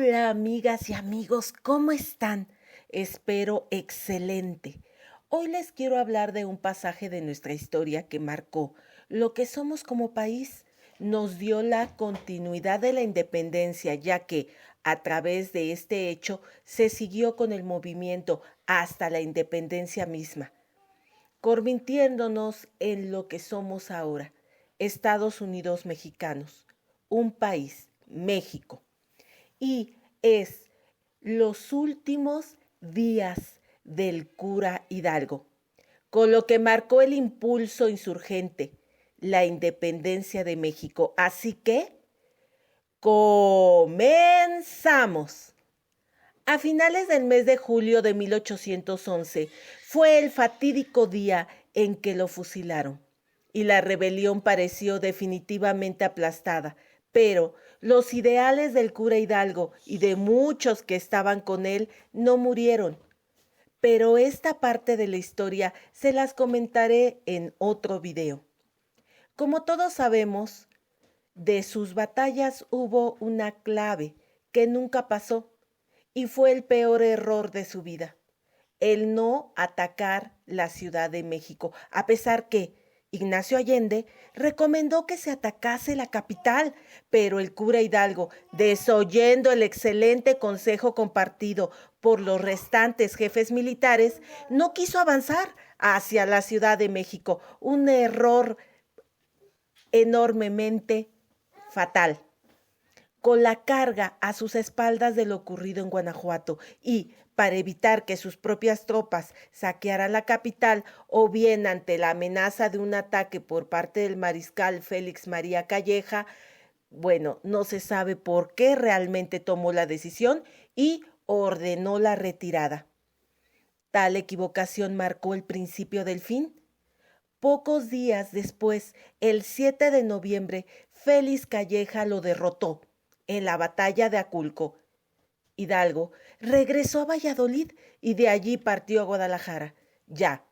Hola amigas y amigos, ¿cómo están? Espero excelente. Hoy les quiero hablar de un pasaje de nuestra historia que marcó lo que somos como país. Nos dio la continuidad de la independencia, ya que a través de este hecho se siguió con el movimiento hasta la independencia misma, convirtiéndonos en lo que somos ahora, Estados Unidos mexicanos, un país, México, y es los últimos días del cura Hidalgo, con lo que marcó el impulso insurgente, la independencia de México. Así que, comenzamos. A finales del mes de julio de 1811 fue el fatídico día en que lo fusilaron y la rebelión pareció definitivamente aplastada, pero los ideales del cura Hidalgo y de muchos que estaban con él no murieron. Pero esta parte de la historia se las comentaré en otro video. Como todos sabemos, de sus batallas hubo una clave que nunca pasó y fue el peor error de su vida: el no atacar la Ciudad de México, a pesar que Ignacio Allende recomendó que se atacase la capital, pero el cura Hidalgo, desoyendo el excelente consejo compartido por los restantes jefes militares, no quiso avanzar hacia la Ciudad de México, un error enormemente fatal. Con la carga a sus espaldas de lo ocurrido en Guanajuato y para evitar que sus propias tropas saquearan la capital o bien ante la amenaza de un ataque por parte del mariscal Félix María Calleja, bueno, no se sabe por qué realmente tomó la decisión y ordenó la retirada. Tal equivocación marcó el principio del fin. Pocos días después, el 7 de noviembre, Félix Calleja lo derrotó en la batalla de Aculco. Hidalgo regresó a Valladolid y de allí partió a Guadalajara. Ya,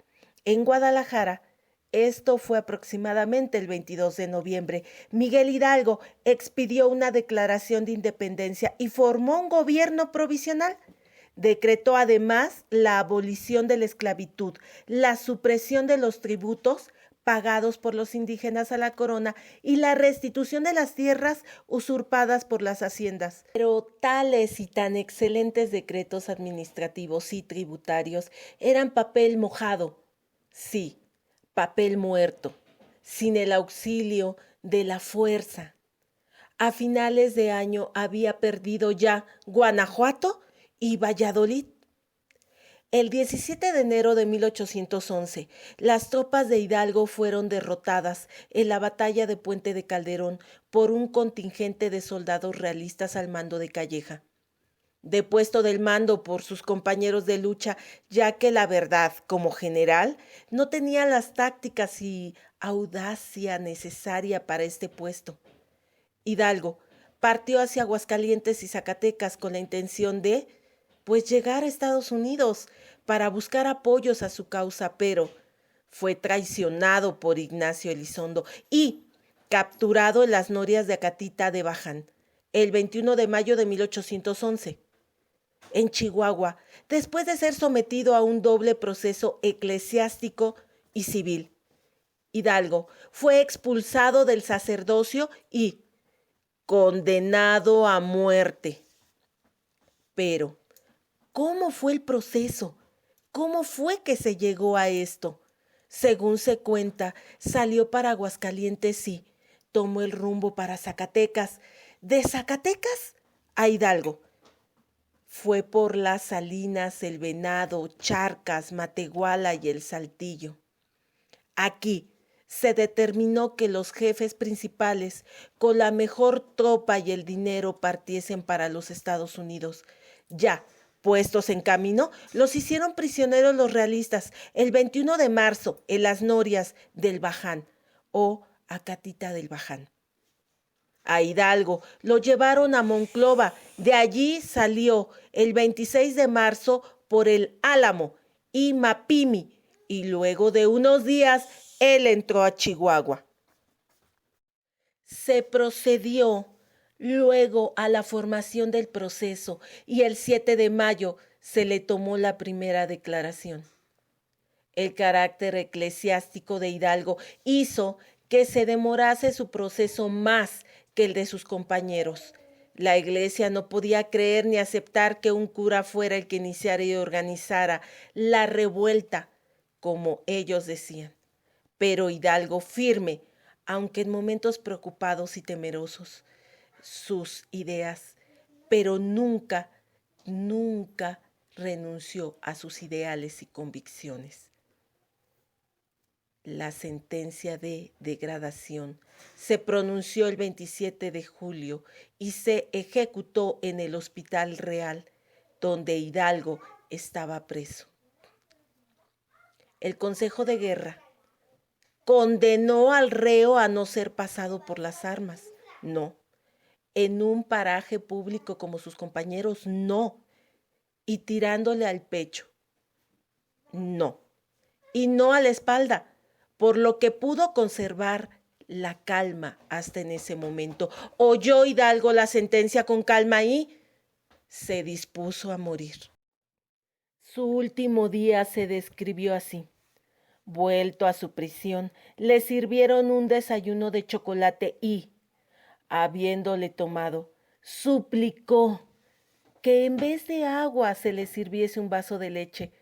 en Guadalajara, esto fue aproximadamente el 22 de noviembre, Miguel Hidalgo expidió una declaración de independencia y formó un gobierno provisional. Decretó además la abolición de la esclavitud, la supresión de los tributos pagados por los indígenas a la corona y la restitución de las tierras usurpadas por las haciendas. Pero tales y tan excelentes decretos administrativos y tributarios eran papel mojado, sí, papel muerto, sin el auxilio de la fuerza. A finales de año había perdido ya Guanajuato y Valladolid. El 17 de enero de 1811, las tropas de Hidalgo fueron derrotadas en la batalla de Puente de Calderón por un contingente de soldados realistas al mando de Calleja, depuesto del mando por sus compañeros de lucha, ya que la verdad, como general, no tenía las tácticas y audacia necesaria para este puesto. Hidalgo partió hacia Aguascalientes y Zacatecas con la intención de, pues, llegar a Estados Unidos para buscar apoyos a su causa, pero fue traicionado por Ignacio Elizondo y capturado en las norias de Acatita de Baján el 21 de mayo de 1811. En Chihuahua, después de ser sometido a un doble proceso eclesiástico y civil, Hidalgo fue expulsado del sacerdocio y condenado a muerte. Pero, ¿cómo fue el proceso? ¿Cómo fue que se llegó a esto? Según se cuenta, salió para Aguascalientes y tomó el rumbo para Zacatecas. De Zacatecas a Hidalgo. Fue por las Salinas, el Venado, Charcas, Matehuala y el Saltillo. Aquí se determinó que los jefes principales, con la mejor tropa y el dinero, partiesen para los Estados Unidos. Ya puestos en camino, los hicieron prisioneros los realistas el 21 de marzo en las norias del Baján o Acatita del Baján. A Hidalgo lo llevaron a Monclova, de allí salió el 26 de marzo por el Álamo y Mapimi, y luego de unos días él entró a Chihuahua. Se procedió luego a la formación del proceso, y el 7 de mayo se le tomó la primera declaración. El carácter eclesiástico de Hidalgo hizo que se demorase su proceso más que el de sus compañeros. La iglesia no podía creer ni aceptar que un cura fuera el que iniciara y organizara la revuelta, como ellos decían. Pero Hidalgo, firme, aunque en momentos preocupados y temerosos, sus ideas, pero nunca renunció a sus ideales y convicciones. La sentencia de degradación se pronunció el 27 de julio y se ejecutó en el Hospital Real, donde Hidalgo estaba preso. El Consejo de Guerra condenó al reo a no ser pasado por las armas. No. En un paraje público como sus compañeros, no. Y tirándole al pecho, no. Y no a la espalda, por lo que pudo conservar la calma hasta en ese momento. Oyó Hidalgo la sentencia con calma y se dispuso a morir. Su último día se describió así. Vuelto a su prisión, le sirvieron un desayuno de chocolate y, habiéndole tomado, suplicó que en vez de agua se le sirviese un vaso de leche.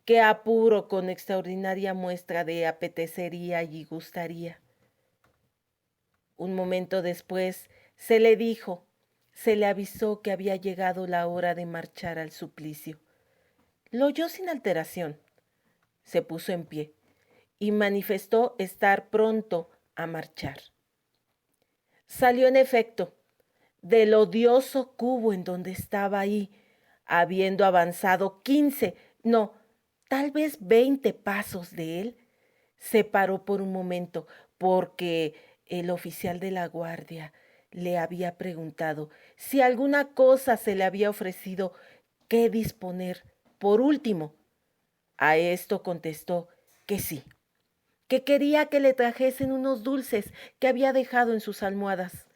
¡Qué apuro con extraordinaria muestra de apetecería y gustaría! Un momento después se le avisó que había llegado la hora de marchar al suplicio. Lo oyó sin alteración. Se puso en pie y manifestó estar pronto a marchar. Salió en efecto del odioso cubo en donde estaba ahí, habiendo avanzado 15, no, tal vez 20 pasos de él. Se paró por un momento porque el oficial de la guardia le había preguntado si alguna cosa se le había ofrecido que disponer por último. A esto contestó que sí, que quería que le trajesen unos dulces que había dejado en sus almohadas.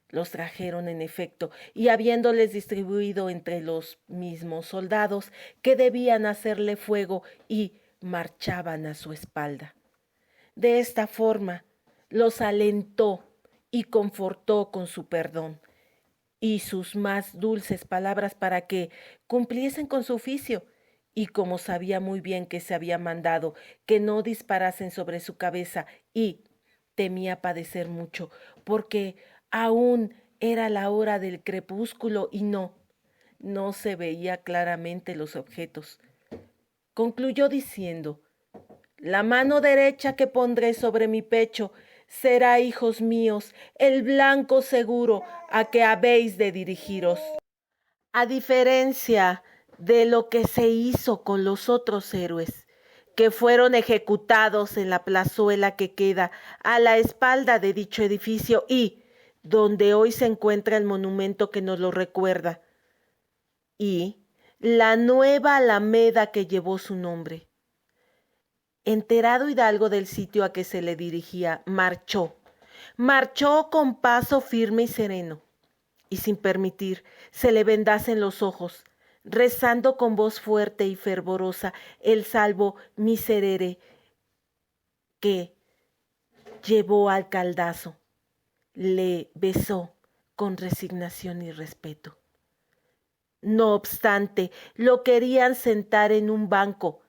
Los trajeron en efecto, y habiéndoles distribuido entre los mismos soldados que debían hacerle fuego y marchaban a su espalda. De esta forma los alentó y confortó con su perdón y sus más dulces palabras para que cumpliesen con su oficio. Y como sabía muy bien que se había mandado que no disparasen sobre su cabeza y temía padecer mucho, porque aún era la hora del crepúsculo y no se veía claramente los objetos, concluyó diciendo: la mano derecha que pondré sobre mi pecho será, hijos míos, el blanco seguro a que habéis de dirigiros. A diferencia de lo que se hizo con los otros héroes, que fueron ejecutados en la plazuela que queda a la espalda de dicho edificio y donde hoy se encuentra el monumento que nos lo recuerda, y la nueva alameda que llevó su nombre. Enterado Hidalgo del sitio a que se le dirigía, marchó con paso firme y sereno, y sin permitir se le vendasen los ojos, rezando con voz fuerte y fervorosa el salvo miserere que llevó al caldazo. Le besó con resignación y respeto. No obstante, lo querían sentar en un banco,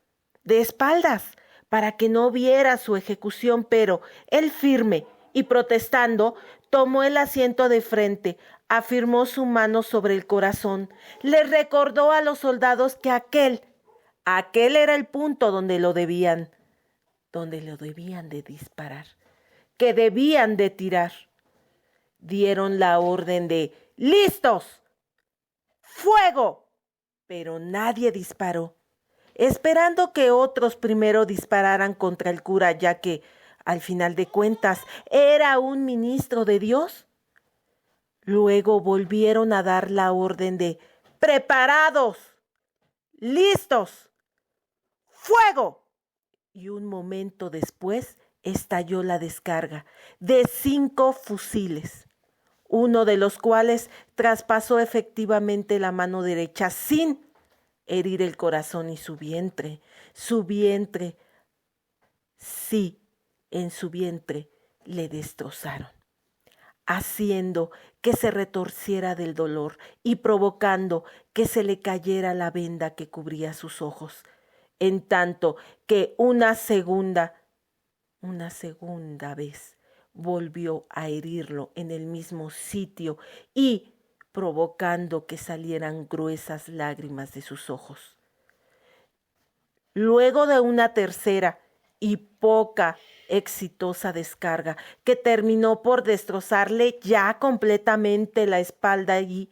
de espaldas, para que no viera su ejecución, pero él, firme y protestando, tomó el asiento de frente, afirmó su mano sobre el corazón, le recordó a los soldados que aquel era el punto donde lo debían de disparar, que debían de tirar. Dieron la orden de ¡listos! ¡Fuego! Pero nadie disparó, esperando que otros primero dispararan contra el cura, ya que, al final de cuentas, era un ministro de Dios. Luego volvieron a dar la orden de ¡preparados! ¡Listos! ¡Fuego! Y un momento después estalló la descarga de 5 fusiles. uno de los cuales traspasó efectivamente la mano derecha sin herir el corazón y su vientre. Sí, en su vientre le destrozaron, haciendo que se retorciera del dolor y provocando que se le cayera la venda que cubría sus ojos, en tanto que una segunda vez volvió a herirlo en el mismo sitio y provocando que salieran gruesas lágrimas de sus ojos. Luego de una tercera y poca exitosa descarga que terminó por destrozarle ya completamente la espalda y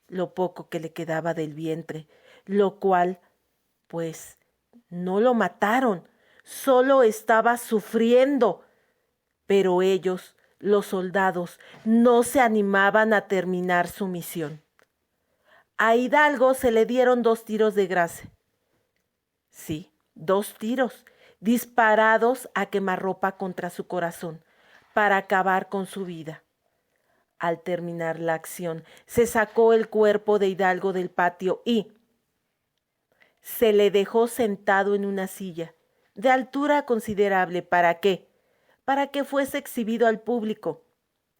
lo poco que le quedaba del vientre, lo cual, pues, no lo mataron, solo estaba sufriendo. Pero ellos, los soldados, no se animaban a terminar su misión. A Hidalgo se le dieron 2 tiros de gracia. Sí, 2 tiros, disparados a quemarropa contra su corazón, para acabar con su vida. Al terminar la acción, se sacó el cuerpo de Hidalgo del patio y se le dejó sentado en una silla, de altura considerable, ¿para qué? Para que fuese exhibido al público,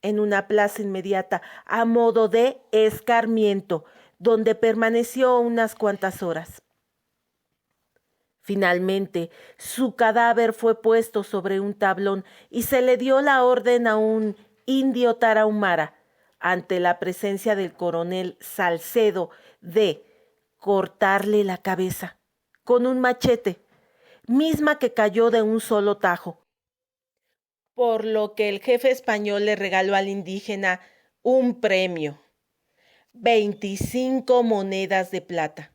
en una plaza inmediata, a modo de escarmiento, donde permaneció unas cuantas horas. Finalmente, su cadáver fue puesto sobre un tablón y se le dio la orden a un indio tarahumara, ante la presencia del coronel Salcedo, de cortarle la cabeza con un machete, misma que cayó de un solo tajo. Por lo que el jefe español le regaló al indígena un premio: 25 monedas de plata.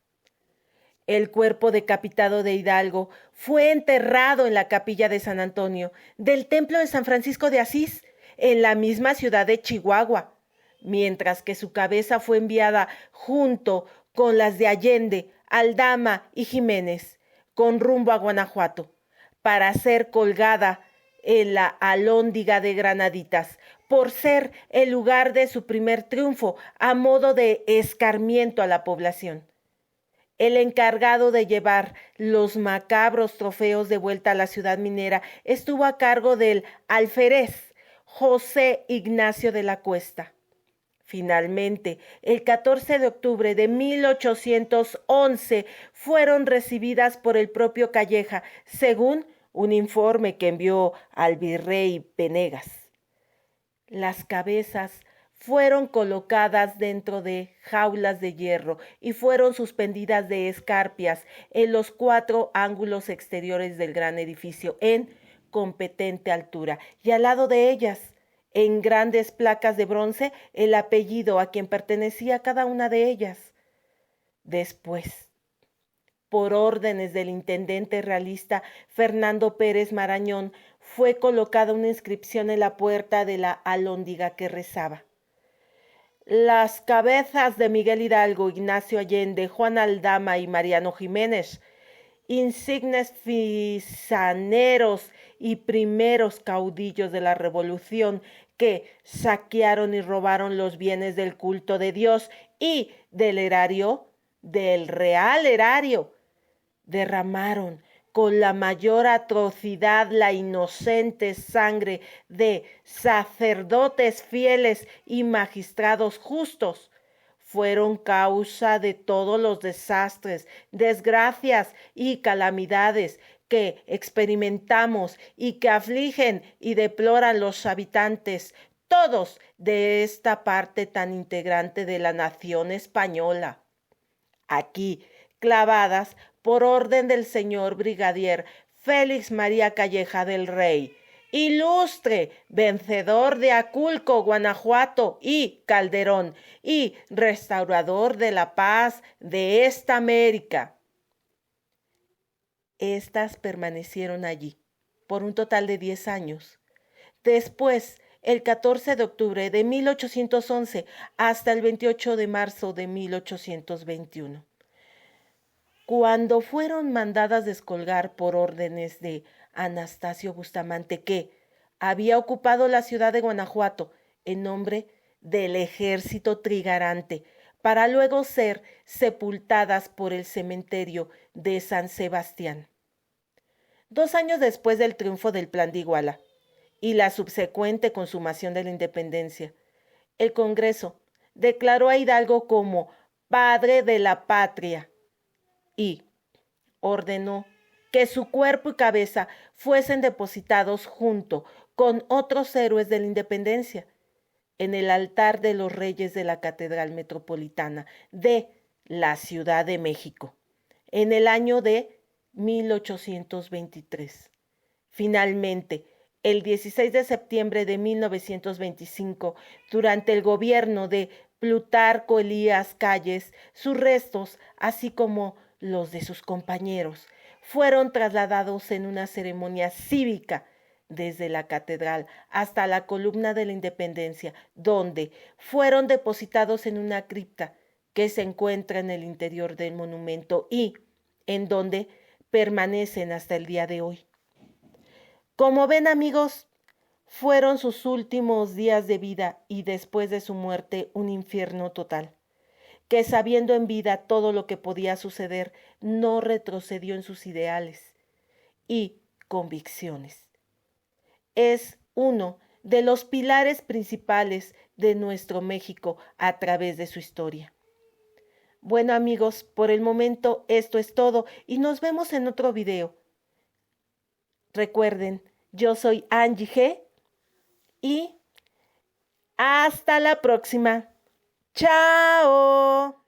El cuerpo decapitado de Hidalgo fue enterrado en la capilla de San Antonio del templo de San Francisco de Asís, en la misma ciudad de Chihuahua, mientras que su cabeza fue enviada junto con las de Allende, Aldama y Jiménez, con rumbo a Guanajuato, para ser colgada en la Alhóndiga de Granaditas, por ser el lugar de su primer triunfo, a modo de escarmiento a la población. El encargado de llevar los macabros trofeos de vuelta a la ciudad minera estuvo a cargo del alférez José Ignacio de la Cuesta. Finalmente, el 14 de octubre de 1811 fueron recibidas por el propio Calleja, según un informe que envió al virrey Venegas. Las cabezas fueron colocadas dentro de jaulas de hierro y fueron suspendidas de escarpias en los 4 ángulos exteriores del gran edificio en competente altura, y al lado de ellas, en grandes placas de bronce, el apellido a quien pertenecía cada una de ellas. Después, por órdenes del intendente realista Fernando Pérez Marañón, fue colocada una inscripción en la puerta de la alhóndiga que rezaba: las cabezas de Miguel Hidalgo, Ignacio Allende, Juan Aldama y Mariano Jiménez, insignes fisaneros y primeros caudillos de la revolución, que saquearon y robaron los bienes del culto de Dios y del erario, del real erario, derramaron con la mayor atrocidad la inocente sangre de sacerdotes fieles y magistrados justos, fueron causa de todos los desastres, desgracias y calamidades que experimentamos y que afligen y deploran los habitantes, todos, de esta parte tan integrante de la nación española. Aquí, clavadas por orden del señor brigadier Félix María Calleja del Rey, ilustre vencedor de Aculco, Guanajuato y Calderón, y restaurador de la paz de esta América. Estas permanecieron allí por un total de 10 años. Después, el 14 de octubre de 1811 hasta el 28 de marzo de 1821. Cuando fueron mandadas descolgar por órdenes de Anastasio Bustamante, que había ocupado la ciudad de Guanajuato en nombre del ejército trigarante, para luego ser sepultadas por el cementerio de San Sebastián. 2 años después del triunfo del Plan de Iguala y la subsecuente consumación de la independencia, el Congreso declaró a Hidalgo como padre de la patria y ordenó que su cuerpo y cabeza fuesen depositados junto con otros héroes de la independencia en el altar de los reyes de la Catedral Metropolitana de la Ciudad de México, en el año de 1823. Finalmente, el 16 de septiembre de 1925, durante el gobierno de Plutarco Elías Calles, sus restos, así como los de sus compañeros, fueron trasladados en una ceremonia cívica desde la catedral hasta la columna de la Independencia, donde fueron depositados en una cripta que se encuentra en el interior del monumento y en donde permanecen hasta el día de hoy. Como ven, amigos, fueron sus últimos días de vida y después de su muerte un infierno total, que sabiendo en vida todo lo que podía suceder, no retrocedió en sus ideales y convicciones. Es uno de los pilares principales de nuestro México a través de su historia. Bueno, amigos, por el momento esto es todo y nos vemos en otro video. Recuerden, yo soy Angie G y hasta la próxima. ¡Chao!